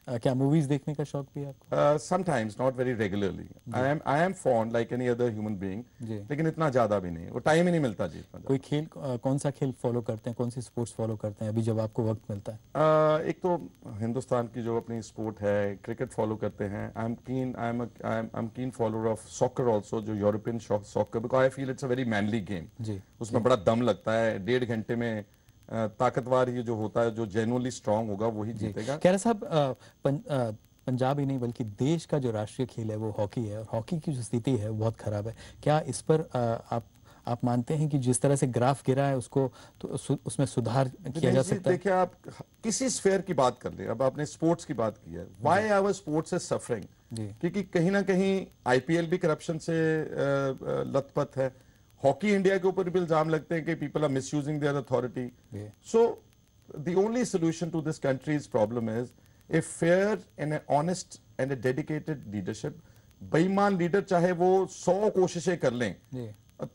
क्या मूवीज देखने का शौक भी है आपको? Sometimes, not very regularly. I am fond like any other human being, लेकिन इतना ज्यादा भी नहीं, वो टाइम ही नहीं मिलता जी। कोई खेल, कौन सा खेल फॉलो करते हैं, कौन सी स्पोर्ट्स फॉलो करते हैं अभी जब आपको वक्त मिलता है? एक तो हिंदुस्तान की जो अपनी स्पोर्ट है, क्रिकेट फॉलो करते हैं। I am keen follower of soccer also, जो European soccer, because I feel it's a very manly game. उसमें बड़ा दम लगता है, 1.5 घंटे में ताकतवर ये जो होता है, जो जेन्युइनली स्ट्रांग होगा वही जीतेगा। खैर साहब, पंजाब ही नहीं बल्कि देश का जो राष्ट्रीय खेल है वो हॉकी है, और हॉकी की जो स्थिति है वो बहुत खराब है। क्या इस पर आप मानते हैं कि जिस तरह से ग्राफ गिरा है उसको तो उसमें सुधार किया जा सकता है? देखिए, आप किसी स्फेयर की बात कर ले, अब आपने स्पोर्ट्स की बात की है, why our sports is suffering, क्योंकि कहीं ना कहीं आईपीएल भी करप्शन से लथपथ है। हॉकी इंडिया के ऊपर भी इल्जाम लगते हैं कि people are misusing their authority. So the only solution to this country's problem is a fair and a honest and a dedicated leadership. बेईमान लीडर चाहे वो 100 कोशिशें कर लें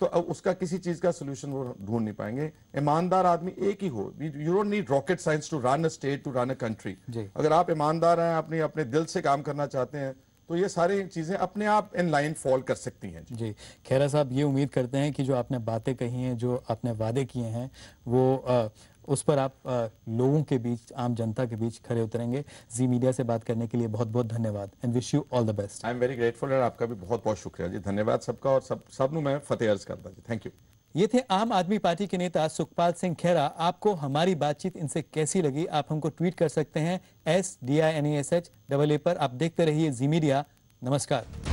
तो उसका किसी चीज का सोल्यूशन वो ढूंढ नहीं पाएंगे। ईमानदार आदमी एक ही हो। You don't need rocket science to run a state, to run a country. अगर आप ईमानदार हैं, अपने दिल से काम करना चाहते हैं, तो ये सारी चीजें अपने आप इन लाइन फॉल कर सकती हैं जी। खेरा साहब, ये उम्मीद करते हैं कि जो आपने बातें कही हैं, जो आपने वादे किए हैं, वो उस पर आप लोगों के बीच, आम जनता के बीच खड़े उतरेंगे। जी मीडिया से बात करने के लिए बहुत बहुत धन्यवाद, and wish you all the best. I am very grateful, और आपका भी बहुत बहुत शुक्रिया जी। धन्यवाद सबका, और सबनू मैं फतेह अर्ज करता जी। Thank you. ये थे आम आदमी पार्टी के नेता सुखपाल सिंह खेरा। आपको हमारी बातचीत इनसे कैसी लगी, आप हमको ट्वीट कर सकते हैं SDINESH AA पर। आप देखते रहिए जी मीडिया। नमस्कार।